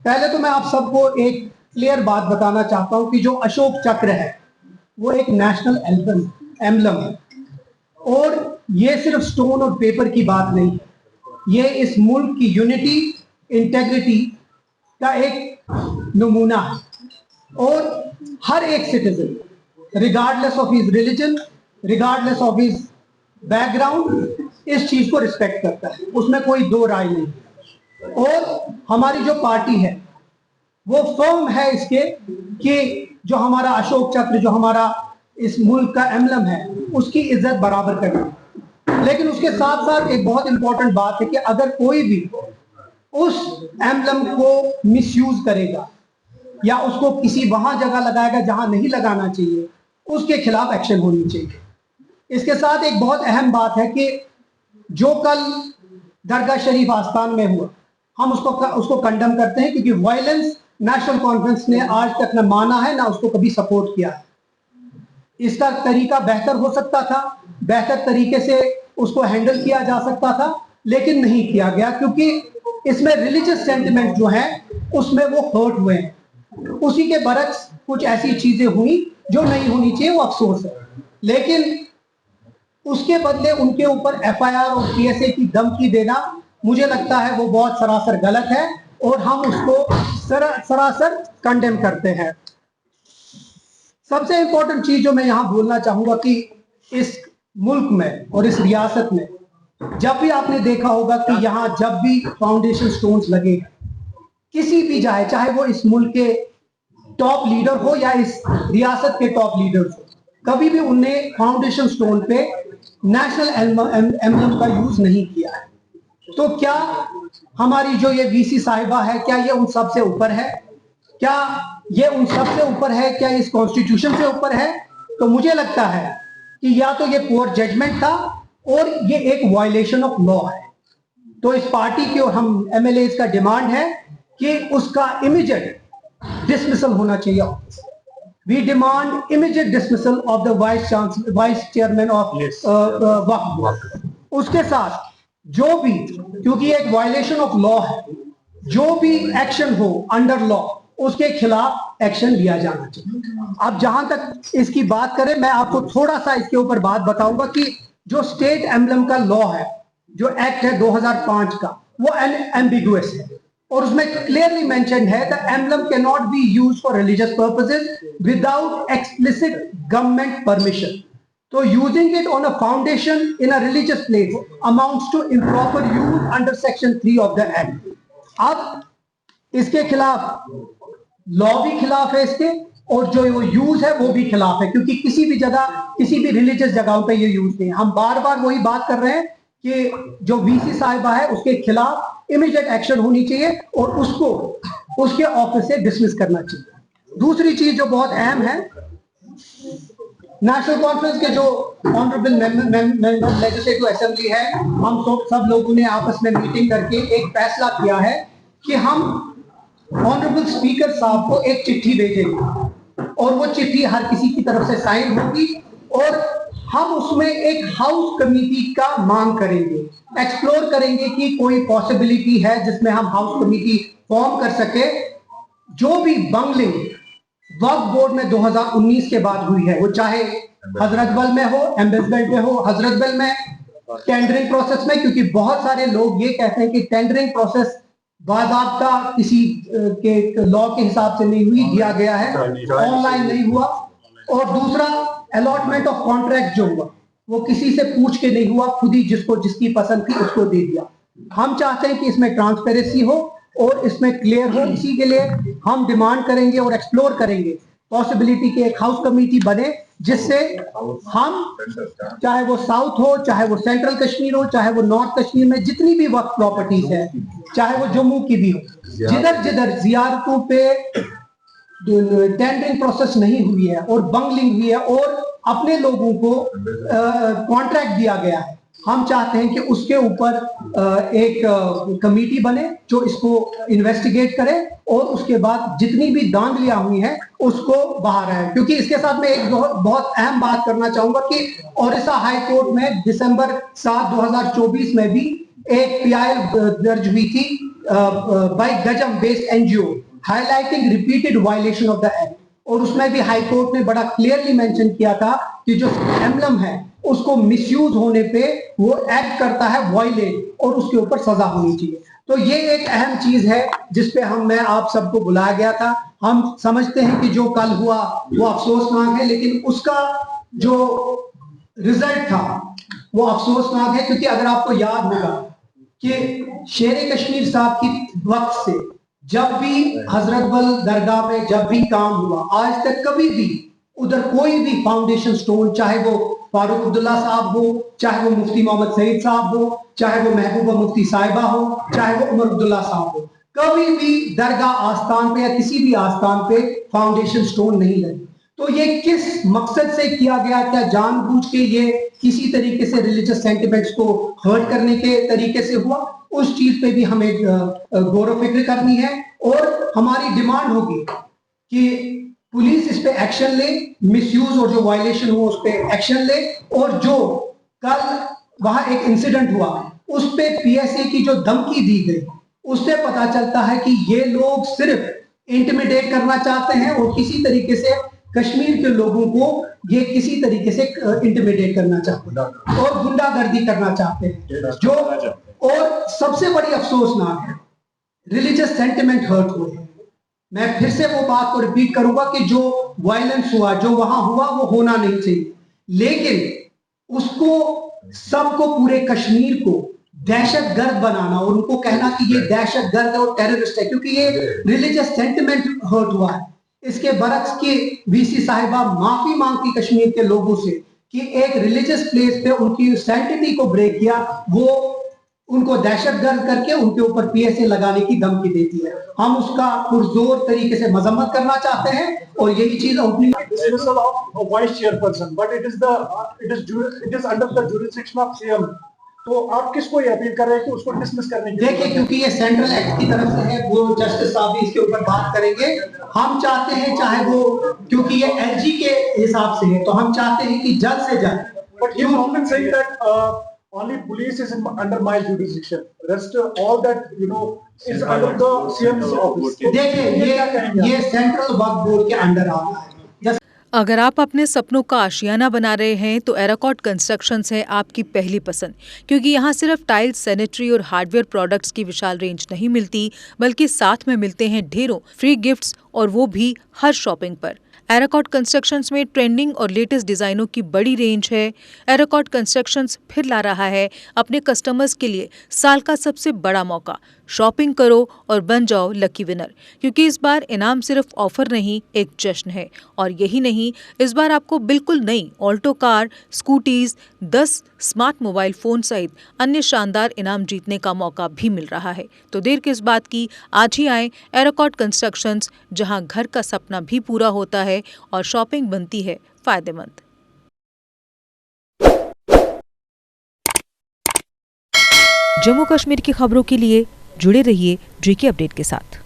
पहले तो मैं आप सबको एक क्लियर बात बताना चाहता हूं कि जो अशोक चक्र है वो एक नेशनल एम्बलम है और ये सिर्फ स्टोन और पेपर की बात नहीं है। ये इस मुल्क की यूनिटी, इंटेग्रिटी का एक नमूना है और हर एक citizen regardless of his religion, regardless of his background, इस चीज को रिस्पेक्ट करता है, उसमें कोई दो राय नहीं। और हमारी जो पार्टी है वो फर्म है इसके कि जो हमारा अशोक चक्र, जो हमारा इस मुल्क का एम्बलम है, उसकी इज्जत बराबर करना। लेकिन उसके साथ साथ एक बहुत इंपॉर्टेंट बात है कि अगर कोई भी उस एम्बलम को मिसयूज करेगा या उसको किसी वहां जगह लगाएगा जहां नहीं लगाना चाहिए, उसके खिलाफ एक्शन होनी चाहिए। इसके साथ एक बहुत अहम बात है कि जो कल दरगाह शरीफ आस्थान में हुआ, हम उसको कंडम करते हैं क्योंकि वायलेंस नेशनल कॉन्फ्रेंस ने आज तक न माना है ना उसको कभी सपोर्ट किया है। इसका तरीका बेहतर हो सकता था, बेहतर तरीके से उसको हैंडल किया जा सकता था, लेकिन नहीं किया गया क्योंकि इसमें रिलीजियस सेंटिमेंट जो है उसमें वो हर्ट हुए हैं। उसी के बरक्स कुछ ऐसी चीजें हुई जो नहीं होनी चाहिए, वो अफसोस है। लेकिन उसके बदले उनके ऊपर एफआईआर और पीएसए की धमकी देना मुझे लगता है वो बहुत सरासर गलत है और हम उसको सरासर कंडेम करते हैं। सबसे इंपॉर्टेंट चीज जो मैं यहां बोलना चाहूंगा कि इस मुल्क में और इस रियासत में जब भी आपने देखा होगा कि यहां जब भी फाउंडेशन स्टोन्स लगे किसी भी जाए, चाहे वो इस मुल्क के टॉप लीडर हो या इस रियासत के टॉप लीडर हो, कभी भी उनने फाउंडेशन स्टोन पे नेशनल एम्बलम का यूज नहीं किया है। तो क्या हमारी जो ये वीसी साहिबा है, क्या ये उन सब से ऊपर है? क्या ये उन सब से ऊपर है? क्या इस कॉन्स्टिट्यूशन से ऊपर है? तो मुझे लगता है कि या तो ये पुअर जजमेंट था और ये एक वायलेशन ऑफ लॉ है। तो इस पार्टी की और हम एमएलए का डिमांड है कि उसका इमीडिएट डिसमिसल होना चाहिए। We demand immediate dismissal of the vice chairman of वक्फ। उसके साथ जो भी, क्योंकि एक वायलेशन ऑफ लॉ है, जो भी एक्शन हो अंडर लॉ उसके खिलाफ एक्शन लिया जाना चाहिए। अब जहां तक इसकी बात करें, मैं आपको थोड़ा सा इसके ऊपर बात बताऊंगा कि जो स्टेट एम्बलम का लॉ है, जो एक्ट है 2005 का, वो एम्बिगुअस है और उसमें क्लियरली मेंशन्ड है the emblem can not be used for religious purposes without explicit government permission. तो using it on a foundation in a religious place amounts to improper use under section 3 of the act. अब इसके खिलाफ law भी खिलाफ है इसके, और जो वो यूज है वो भी खिलाफ है, क्योंकि किसी भी जगह, किसी भी रिलीजियस जगहों पे ये यूज नहीं। हम बार बार वही बात कर रहे हैं कि जो वीसी साहिबा है उसके खिलाफ इमीडिएट एक्शन होनी चाहिए और उसको उसके ऑफिस से डिसमिस करना चाहिए। दूसरी चीज जो बहुत अहम है, नेशनल कॉन्फ्रेंस के जो ऑनरेबल मेंबर लेजिस्लेटिव असेंबली है, हम सब लोगों ने आपस में मीटिंग करके एक फैसला किया है कि हम ऑनरेबल स्पीकर साहब को एक चिट्ठी भेजेंगे और वो चिट्ठी हर किसी की तरफ से साइन होगी और हम उसमें एक हाउस कमेटी का मांग करेंगे, एक्सप्लोर करेंगे कि कोई पॉसिबिलिटी है जिसमें हम हाउस कमेटी फॉर्म कर सके। जो भी बंगलिंग वक्फ बोर्ड में 2019 के बाद हुई है, वो चाहे हजरतबल में हो, एम्बेसमेंट में हो, हजरतबल में टेंडरिंग प्रोसेस में, क्योंकि बहुत सारे लोग ये कहते हैं कि टेंडरिंग प्रोसेस बाज़ाब्ता किसी के लॉ के हिसाब से नहीं हुई, दिया गया है, ऑनलाइन नहीं हुआ। और दूसरा, अलॉटमेंट ऑफ कॉन्ट्रैक्ट जो हुआ वो किसी से पूछ के नहीं हुआ, खुद ही जिसको जिसकी पसंद थी उसको दे दिया। हम चाहते हैं कि इसमें ट्रांसपेरेंसी हो और इसमें क्लियर हो। इसी के लिए हम डिमांड करेंगे और एक्सप्लोर करेंगे पॉसिबिलिटी कि एक हाउस कमेटी बने जिससे हम, चाहे वो साउथ हो, चाहे वो सेंट्रल कश्मीर हो, चाहे वो नॉर्थ कश्मीर में जितनी भी वक्फ प्रॉपर्टीज है, चाहे वो जम्मू की भी हो, जिधर जिधर जियारतों पे टेंडरिंग प्रोसेस नहीं हुई है और बंगलिंग हुई है और अपने लोगों को कॉन्ट्रैक्ट दिया गया है, हम चाहते हैं कि उसके ऊपर एक कमेटी बने जो इसको इन्वेस्टिगेट करे और उसके बाद जितनी भी धांधलियां हुई हैं उसको बाहर आए। क्योंकि इसके साथ मैं एक बहुत अहम बात करना चाहूंगा कि ओडिशा हाई कोर्ट में दिसंबर 7, 2024 में भी एक पीआईएल दर्ज हुई थी बाय गजम based NGO highlighting repeated violation of the act. और उसमें भी हाई कोर्ट ने बड़ा क्लियरली मेंशन किया था कि जो एम्बलम है उसको मिसयूज होने पे वो एक्ट करता है वायलेट और उसके ऊपर सजा होनी चाहिए। तो ये एक अहम चीज है जिसपे मैं आप सबको बुलाया गया था। हम समझते हैं कि जो कल हुआ वो अफसोसनाक है, लेकिन उसका जो रिजल्ट था वो अफसोसनाक है, क्योंकि अगर आपको याद होगा कि शेर कश्मीर साहब की वक्त से जब भी हजरत बल दरगाह में जब भी काम हुआ, आज तक कभी भी उधर कोई भी फाउंडेशन स्टोन, चाहे वो फारूक अब्दुल्ला साहब हो, चाहे वो मुफ्ती मोहम्मद सईद साहब हो, चाहे वो महबूबा मुफ्ती साहिबा हो, चाहे वो उमर अब्दुल्ला साहब हो, कभी भी दरगाह आस्थान पे या किसी भी आस्थान पे फाउंडेशन स्टोन नहीं लगे। तो ये किस मकसद से किया गया? क्या जानबूझ के ये किसी तरीके से रिलीजियस सेंटिमेंट्स को हर्ट करने के तरीके से हुआ? उस चीज पे भी हमें गौर फिक्र करनी है और हमारी डिमांड होगी कि पुलिस इस पे एक्शन ले, मिसयूज और जो वायलेशन हुआ उस पे एक्शन ले। और जो कल वहां एक इंसिडेंट हुआ उस पे पीएसए की जो धमकी दी गई, उससे पता चलता है कि ये लोग सिर्फ इंटिमिडेट करना चाहते हैं और किसी तरीके से कश्मीर के लोगों को ये किसी तरीके से इंटिमिडेट करना चाहते हैं और गुंडागर्दी करना चाहते हैं। जो और सबसे बड़ी अफसोसनाक है, रिलीजियस सेंटिमेंट हर्ट हुए। मैं फिर से वो बात को रिपीट करूंगा कि जो वायलेंस हुआ, जो वहां हुआ, वो होना नहीं चाहिए, लेकिन उसको सबको पूरे कश्मीर को दहशतगर्द बनाना और उनको कहना कि ये दहशतगर्द और टेररिस्ट है क्योंकि ये रिलीजियस सेंटिमेंट हर्ट हुआ है। इसके बरक्स की वीसी साहिबा माफी मांगती कश्मीर के लोगों से कि एक रिलीजियस प्लेस पे उनकी सैंक्टिटी को ब्रेक किया, वो उनको दहशतगर्द करके उनके ऊपर पीएसए लगाने की धमकी देती है। हम उसका पुरजोर तरीके से मजम्मत करना चाहते हैं और यही चीज opening dismissal of a vice chairperson, but it is under the jurisdiction of CM. तो आप किसको ये अपील कर रहे हैं कि उसको डिसमिस करने की? देखिए, क्योंकि ये सेंट्रल एक्ट की तरफ से है, वो जस्टिस साहब भी इसके ऊपर बात करेंगे। हम चाहते हैं चाहे वो, क्योंकि ये एलजी के हिसाब से है, तो हम चाहते हैं कि जल्द से जल्द। But you often say that only police is under my jurisdiction. Rest all that is under the CM's office. देखिए, ये सेंट्रल वक्फ बोर्ड के अंडर आता है। अगर आप अपने सपनों का आशियाना बना रहे हैं तो एराकॉट कंस्ट्रक्शंस है आपकी पहली पसंद, क्योंकि यहाँ सिर्फ टाइल्स, सैनिटरी और हार्डवेयर प्रोडक्ट्स की विशाल रेंज नहीं मिलती, बल्कि साथ में मिलते हैं ढेरों फ्री गिफ्ट्स, और वो भी हर शॉपिंग पर। एराकॉट कंस्ट्रक्शंस में ट्रेंडिंग और लेटेस्ट डिजाइनों की बड़ी रेंज है। एराकॉट कंस्ट्रक्शंस फिर ला रहा है अपने कस्टमर्स के लिए साल का सबसे बड़ा मौका। शॉपिंग करो और बन जाओ लकी विनर, क्योंकि इस बार इनाम सिर्फ ऑफर नहीं, एक जश्न है। और यही नहीं, इस बार आपको बिल्कुल नई Alto car, scooties, 10 smart mobile phone सहित अन्य शानदार इनाम जीतने का मौका भी मिल रहा है। तो देर किस बात की, आज ही आए एराकॉट कंस्ट्रक्शंस, जहां घर का सपना भी पूरा होता है और शॉपिंग बनती है फायदेमंद। जम्मू कश्मीर की खबरों के लिए जुड़े रहिए जीके अपडेट के साथ।